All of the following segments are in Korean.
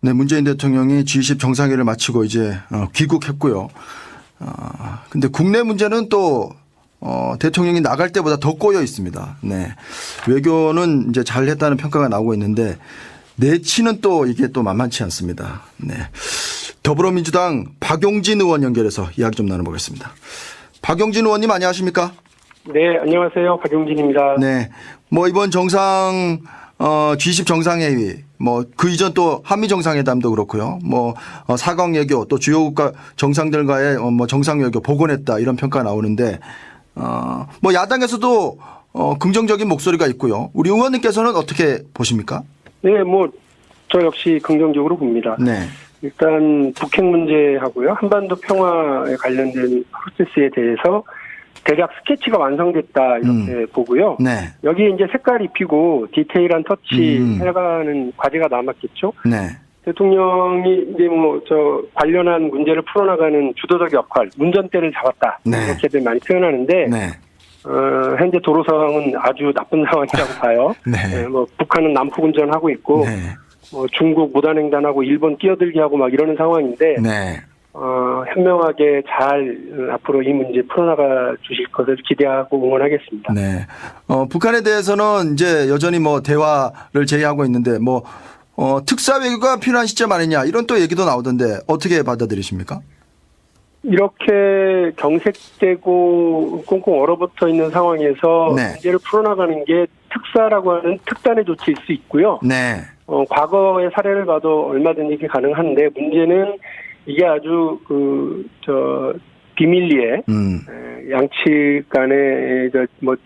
네, 문재인 대통령이 G20 정상회의를 마치고 이제 귀국했고요. 근데 국내 문제는 또 대통령이 나갈 때보다 더 꼬여 있습니다. 네. 외교는 이제 잘 했다는 평가가 나오고 있는데 내치는 또 이게 또 만만치 않습니다. 네. 더불어민주당 박용진 의원 연결해서 이야기 좀 나눠보겠습니다. 박용진 의원님 안녕하십니까? 네, 안녕하세요. 박용진입니다. 네. 뭐 이번 G20 정상회의 그 이전 또 한미 정상회담도 그렇고요. 4강 외교 또 주요 국가 정상들과의 정상 외교 복원했다 이런 평가가 나오는데 야당에서도 긍정적인 목소리가 있고요. 우리 의원님께서는 어떻게 보십니까? 네, 저 역시 긍정적으로 봅니다. 네. 일단 북핵 문제하고요. 한반도 평화에 관련된 프로세스에 대해서 대략 스케치가 완성됐다 이렇게 보고요. 네. 여기에 이제 색깔 입히고 디테일한 터치 해가는 과제가 남았겠죠. 네. 대통령이 이제 관련한 문제를 풀어나가는 주도적 역할, 운전대를 잡았다. 네. 이렇게들 많이 표현하는데 네. 현재 도로 상황은 아주 나쁜 상황이라고 봐요. 네. 북한은 난폭 운전하고 있고 네. 중국 무단횡단하고 일본 끼어들기 하고 막 이러는 상황인데 네. 현명하게 잘 앞으로 이 문제 풀어나가 주실 것을 기대하고 응원하겠습니다. 네. 북한에 대해서는 이제 여전히 대화를 제의하고 있는데 특사 외교가 필요한 시점 아니냐 이런 또 얘기도 나오던데 어떻게 받아들이십니까? 이렇게 경색되고 꽁꽁 얼어붙어 있는 상황에서 네. 문제를 풀어나가는 게 특사라고 하는 특단의 조치일 수 있고요. 네. 과거의 사례를 봐도 얼마든지 이게 가능한데 문제는 이게 아주 비밀리에 양측 간에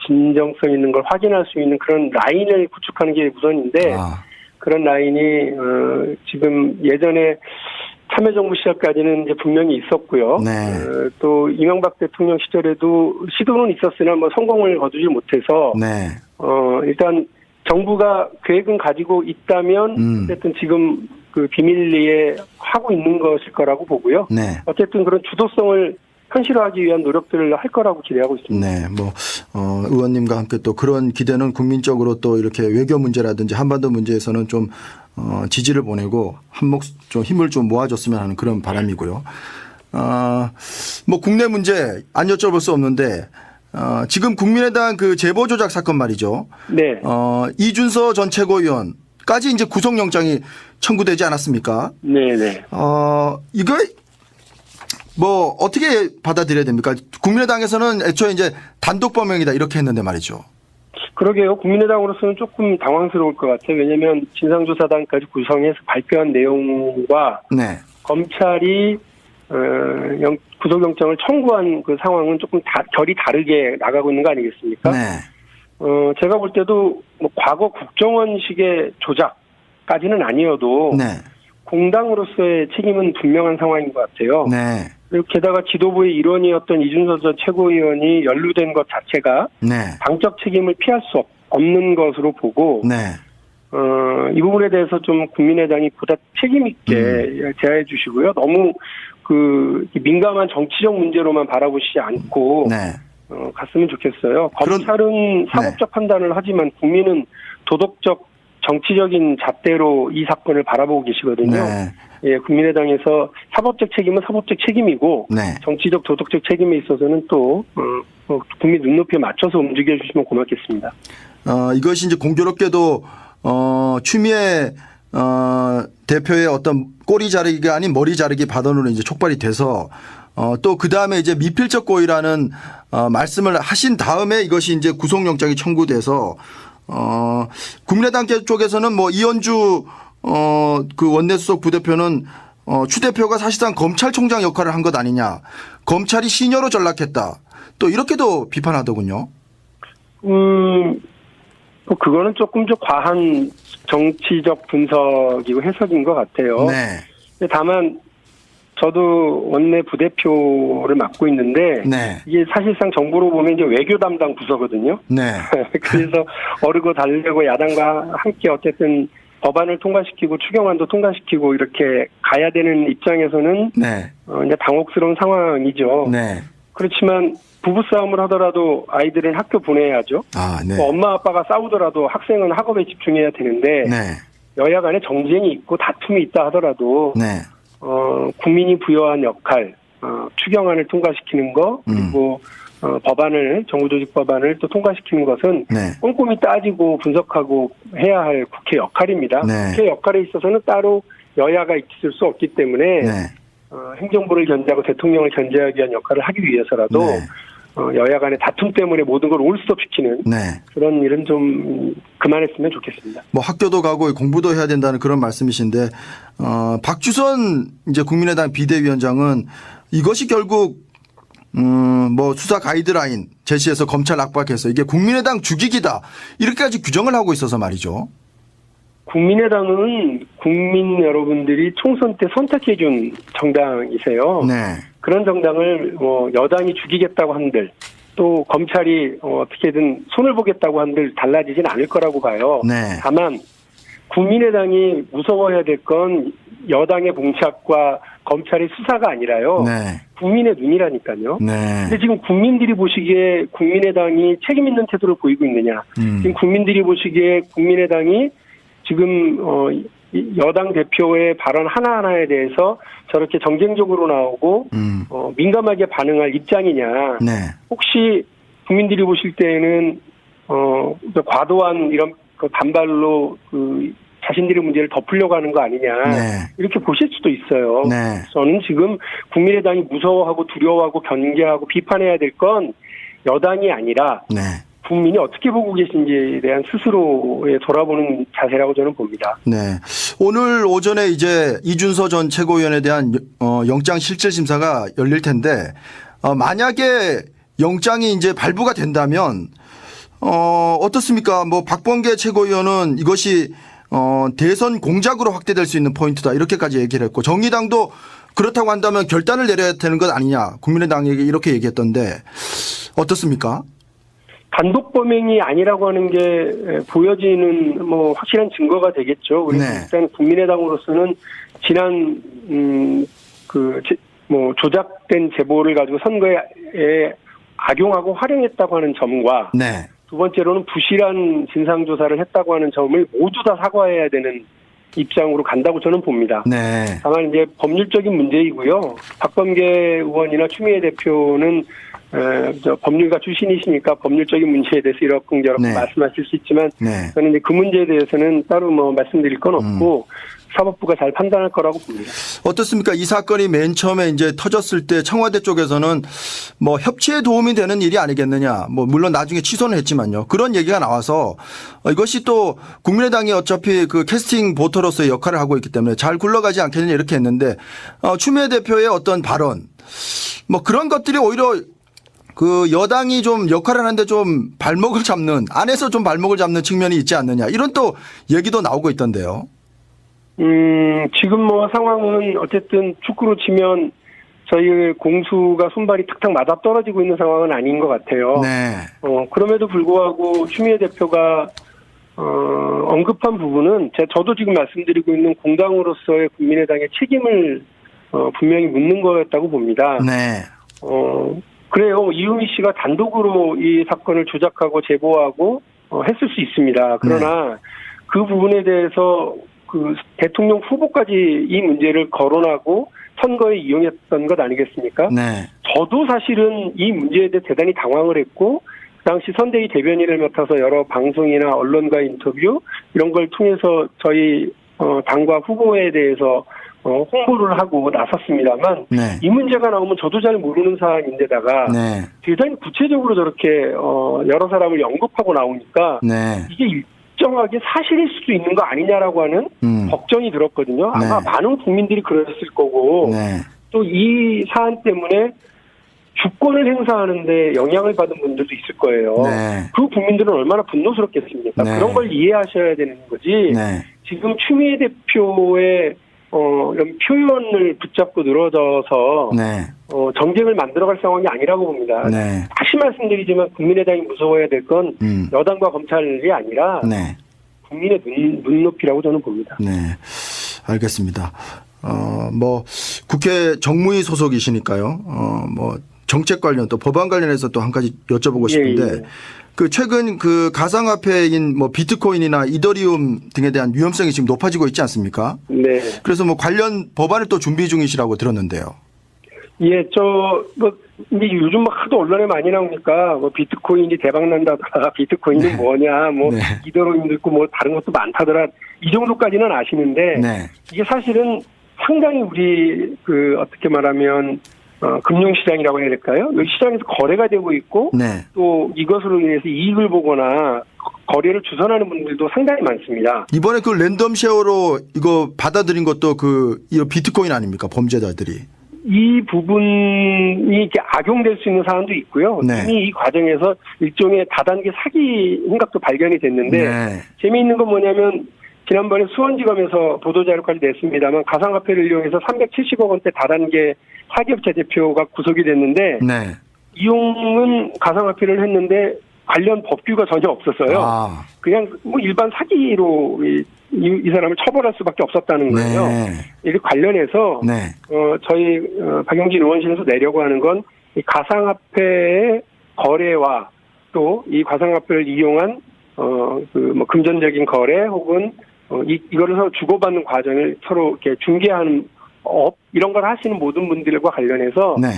진정성 있는 걸 확인할 수 있는 그런 라인을 구축하는 게 우선인데 그런 라인이 지금 예전에 참여정부 시절까지는 이제 분명히 있었고요. 네. 또 이명박 대통령 시절에도 시도는 있었으나 성공을 거두지 못해서 네. 일단 정부가 계획은 가지고 있다면 어쨌든 지금 그 비밀리에 하고 있는 것일 거라고 보고요. 네. 어쨌든 그런 주도성을 현실화하기 위한 노력들을 할 거라고 기대하고 있습니다. 네, 의원님과 함께 또 그런 기대는 국민적으로 또 이렇게 외교 문제라든지 한반도 문제에서는 좀 지지를 보내고 좀 힘을 좀 모아줬으면 하는 그런 바람이고요. 국내 문제 안 여쭤볼 수 없는데 지금 국민의당 그 제보 조작 사건 말이죠. 네. 이준서 전 최고위원까지 이제 구속영장이 청구되지 않았습니까? 네네. 이거 어떻게 받아들여야 됩니까? 국민의당에서는 애초에 이제 단독 범행이다 이렇게 했는데 말이죠. 그러게요. 국민의당으로서는 조금 당황스러울 것 같아요. 왜냐하면 진상조사단까지 구성해서 발표한 내용과 네. 검찰이 구속영장을 청구한 그 상황은 조금 결이 다르게 나가고 있는 거 아니겠습니까? 네. 제가 볼 때도 과거 국정원식의 조작까지는 아니어도 네. 공당으로서의 책임은 분명한 상황인 것 같아요. 네. 그리고 게다가 지도부의 일원이었던 이준서 전 최고위원이 연루된 것 자체가 네. 당적 책임을 피할 수 없는 것으로 보고 네. 이 부분에 대해서 좀 국민의당이 보다 책임 있게 대하해 주시고요. 너무 민감한 정치적 문제로만 바라보시지 않고 네. 갔으면 좋겠어요. 검찰은 사법적 판단을 하지만 국민은 도덕적 정치적인 잣대로 이 사건을 바라보고 계시거든요. 네. 예, 국민의당에서 사법적 책임은 사법적 책임이고 네. 정치적 도덕적 책임에 있어서는 또 국민 눈높이에 맞춰서 움직여 주시면 고맙겠습니다. 이것이 이제 공교롭게도 추미애 대표의 어떤 꼬리 자르기가 아닌 머리 자르기 발언으로 이제 촉발이 돼서 또 그 다음에 이제 미필적 고의라는 말씀을 하신 다음에 이것이 이제 구속영장이 청구돼서 국민의당 쪽에서는 이현주 그 원내수석 부대표는 추 대표가 사실상 검찰총장 역할을 한 것 아니냐. 검찰이 시녀로 전락했다. 또 이렇게도 비판하더군요. 그거는 조금 좀 과한 정치적 분석이고 해석인 것 같아요. 네. 다만 저도 원내 부대표를 맡고 있는데 네. 이게 사실상 정부로 보면 이제 외교 담당 부서거든요. 네. 그래서 어르고 달래고 야당과 함께 어쨌든 법안을 통과시키고 추경안도 통과시키고 이렇게 가야 되는 입장에서는 네. 이제 당혹스러운 상황이죠. 네. 그렇지만 부부싸움을 하더라도 아이들은 학교 보내야죠. 네. 엄마 아빠가 싸우더라도 학생은 학업에 집중해야 되는데 네. 여야 간에 정쟁이 있고 다툼이 있다 하더라도 네. 국민이 부여한 역할, 추경안을 통과시키는 거 그리고 법안을 정부조직 법안을 또 통과시키는 것은 네. 꼼꼼히 따지고 분석하고 해야 할 국회 역할입니다. 네. 국회 역할에 있어서는 따로 여야가 있을 수 없기 때문에 네. 행정부를 견제하고 대통령을 견제하기 위한 역할을 하기 위해서라도 네. 여야 간의 다툼 때문에 모든 걸 올스톱시키는 네. 그런 일은 좀 그만했으면 좋겠습니다. 뭐 학교도 가고 공부도 해야 된다는 그런 말씀이신데 박주선 이제 국민의당 비대위원장은 이것이 결국 뭐 수사 가이드라인 제시해서 검찰 압박해서 이게 국민의당 죽이기다 이렇게까지 규정을 하고 있어서 말이죠. 국민의당은 국민 여러분들이 총선 때 선택해준 정당이세요. 네. 그런 정당을 여당이 죽이겠다고 한들 또 검찰이 어떻게든 손을 보겠다고 한들 달라지진 않을 거라고 봐요. 네. 다만 국민의당이 무서워해야 될 건 여당의 봉착과 검찰의 수사가 아니라요. 네. 국민의 눈이라니까요. 네. 근데 지금 국민들이 보시기에 국민의당이 책임 있는 태도를 보이고 있느냐. 지금 국민들이 보시기에 국민의당이 지금 여당 대표의 발언 하나하나에 대해서 저렇게 정쟁적으로 나오고 민감하게 반응할 입장이냐. 네. 혹시 국민들이 보실 때에는 과도한 이런 반발로 자신들의 문제를 덮으려고 하는 거 아니냐. 네. 이렇게 보실 수도 있어요. 네. 저는 지금 국민의당이 무서워하고 두려워하고 경계하고 비판해야 될 건 여당이 아니라 네. 국민이 어떻게 보고 계신지에 대한 스스로의 돌아보는 자세라고 저는 봅니다. 네. 오늘 오전에 이제 이준서 전 최고위원에 대한 영장 실질 심사가 열릴 텐데 만약에 영장이 이제 발부가 된다면 어떻습니까? 뭐 박범계 최고위원은 이것이 대선 공작으로 확대될 수 있는 포인트다 이렇게까지 얘기를 했고 정의당도 그렇다고 한다면 결단을 내려야 되는 것 아니냐 국민의당에게 이렇게 얘기했던데 어떻습니까? 단독 범행이 아니라고 하는 게 보여지는 확실한 증거가 되겠죠. 그래서 네. 일단 국민의당으로서는 지난 조작된 제보를 가지고 선거에 악용하고 활용했다고 하는 점과 네. 두 번째로는 부실한 진상조사를 했다고 하는 점을 모두 다 사과해야 되는 입장으로 간다고 저는 봅니다. 네. 다만 이제 법률적인 문제이고요. 박범계 의원이나 추미애 대표는 법률가 출신이시니까 법률적인 문제에 대해서 이러쿵저러쿵 네. 말씀하실 수 있지만 네. 저는 이제 그 문제에 대해서는 따로 말씀드릴 건 없고 사법부가 잘 판단할 거라고 봅니다. 어떻습니까? 이 사건이 맨 처음에 이제 터졌을 때 청와대 쪽에서는 뭐 협치에 도움이 되는 일이 아니겠느냐. 뭐 물론 나중에 취소는 했지만요. 그런 얘기가 나와서 이것이 또 국민의당이 어차피 그 캐스팅 보터로서의 역할을 하고 있기 때문에 잘 굴러가지 않겠느냐 이렇게 했는데 추미애 대표의 어떤 발언 뭐 그런 것들이 오히려 그 여당이 좀 역할을 하는데 좀 발목을 잡는 안에서 좀 발목을 잡는 측면이 있지 않느냐 이런 또 얘기도 나오고 있던데요. 지금 상황은 어쨌든 축구로 치면 저희 공수가 손발이 탁탁 맞아 떨어지고 있는 상황은 아닌 것 같아요. 네. 그럼에도 불구하고 추미애 대표가 언급한 부분은 저도 지금 말씀드리고 있는 공당으로서의 국민의당의 책임을 분명히 묻는 거였다고 봅니다. 네. 그래요. 이유미 씨가 단독으로 이 사건을 조작하고 제보하고 했을 수 있습니다. 그러나 네. 그 부분에 대해서 그 대통령 후보까지 이 문제를 거론하고 선거에 이용했던 것 아니겠습니까? 네. 저도 사실은 이 문제에 대해 대단히 당황을 했고 그 당시 선대위 대변인을 맡아서 여러 방송이나 언론과 인터뷰 이런 걸 통해서 저희 당과 후보에 대해서 홍보를 하고 나섰습니다만 네. 이 문제가 나오면 저도 잘 모르는 사안인데다가 네. 대단히 구체적으로 저렇게 여러 사람을 언급하고 나오니까 네. 이게 일정하게 사실일 수도 있는 거 아니냐라고 하는 걱정이 들었거든요. 아마 네. 많은 국민들이 그랬을 거고 네. 또 이 사안 때문에 주권을 행사하는 데 영향을 받은 분들도 있을 거예요. 네. 그 국민들은 얼마나 분노스럽겠습니까? 네. 그런 걸 이해하셔야 되는 거지. 네. 지금 추미애 대표의 이런 표현을 붙잡고 늘어져서 네. 정쟁을 만들어갈 상황이 아니라고 봅니다. 네. 다시 말씀드리지만 국민의당이 무서워해야 될 건 여당과 검찰이 아니라 네. 국민의 눈높이라고 저는 봅니다. 네, 알겠습니다. 뭐 국회 정무위 소속이시니까요. 뭐 정책 관련 또 법안 관련해서 또 한 가지 여쭤보고 싶은데 예, 예. 그 최근 그 가상화폐인 뭐 비트코인이나 이더리움 등에 대한 위험성이 지금 높아지고 있지 않습니까? 네. 그래서 뭐 관련 법안을 또 준비 중이시라고 들었는데요. 예, 이제 요즘 막 하도 언론에 많이 나오니까 뭐 비트코인이 대박난다더라, 비트코인이 네. 뭐냐, 뭐 네. 이더리움도 있고 뭐 다른 것도 많다더라, 이 정도까지는 아시는데 네. 이게 사실은 상당히 우리 그 어떻게 말하면 금융시장이라고 해야 될까요? 여기 시장에서 거래가 되고 있고 네. 또 이것으로 인해서 이익을 보거나 거래를 주선하는 분들도 상당히 많습니다. 이번에 그 랜덤 쉐어로 이거 받아들인 것도 이 비트코인 아닙니까? 범죄자들이. 이 부분이 이렇게 악용될 수 있는 사안도 있고요. 네. 이미 이 과정에서 일종의 다단계 사기 행각도 발견이 됐는데 네. 재미있는 건 뭐냐면 지난번에 수원지검에서 보도자료까지 냈습니다만 가상화폐를 이용해서 370억 원대 다단계 사기업체 대표가 구속이 됐는데 네. 이용은 가상화폐를 했는데 관련 법규가 전혀 없었어요. 아. 그냥 뭐 일반 사기로 이 사람을 처벌할 수밖에 없었다는 거예요. 네. 이를 관련해서 네. 저희 박용진 의원실에서 내려고 하는 건 이 가상화폐의 거래와 또 이 가상화폐를 이용한 뭐 금전적인 거래 혹은 이거를 서로 주고받는 과정을 서로 이렇게 중개하는 업 이런 걸 하시는 모든 분들과 관련해서 네.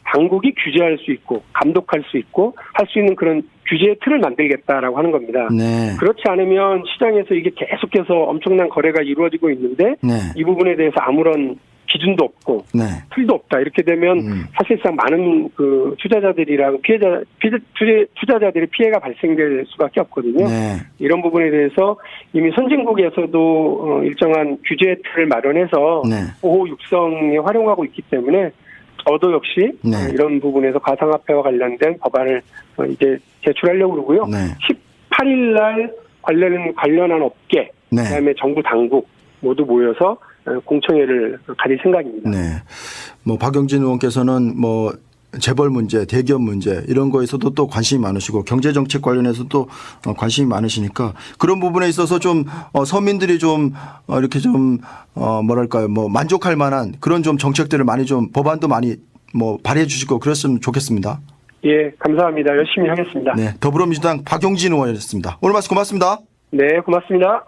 당국이 규제할 수 있고 감독할 수 있고 할 수 있는 그런 규제의 틀을 만들겠다라고 하는 겁니다. 네. 그렇지 않으면 시장에서 이게 계속해서 엄청난 거래가 이루어지고 있는데 네. 이 부분에 대해서 아무런 기준도 없고 네. 틀도 없다. 이렇게 되면 사실상 많은 그 투자자들이랑 투자자들의 피해가 발생될 수밖에 없거든요. 네. 이런 부분에 대해서 이미 선진국에서도 일정한 규제 틀을 마련해서 네. 보호 육성에 활용하고 있기 때문에 저도 역시 네. 이런 부분에서 가상화폐와 관련된 법안을 이제 제출하려고 그러고요. 네. 18일 날 관련한 업계, 네. 그다음에 정부 당국 모두 모여서 공청회를 가질 생각입니다. 네. 뭐 박용진 의원께서는 뭐 재벌 문제, 대기업 문제 이런 거에서도 또 관심이 많으시고 경제 정책 관련해서도 관심이 많으시니까 그런 부분에 있어서 좀 서민들이 좀 이렇게 좀 뭐랄까요, 뭐 만족할 만한 그런 좀 정책들을 많이 좀 법안도 많이 뭐 발의해 주시고 그랬으면 좋겠습니다. 예, 감사합니다. 열심히 하겠습니다. 네. 더불어민주당 박용진 의원이었습니다. 오늘 말씀 고맙습니다. 네, 고맙습니다.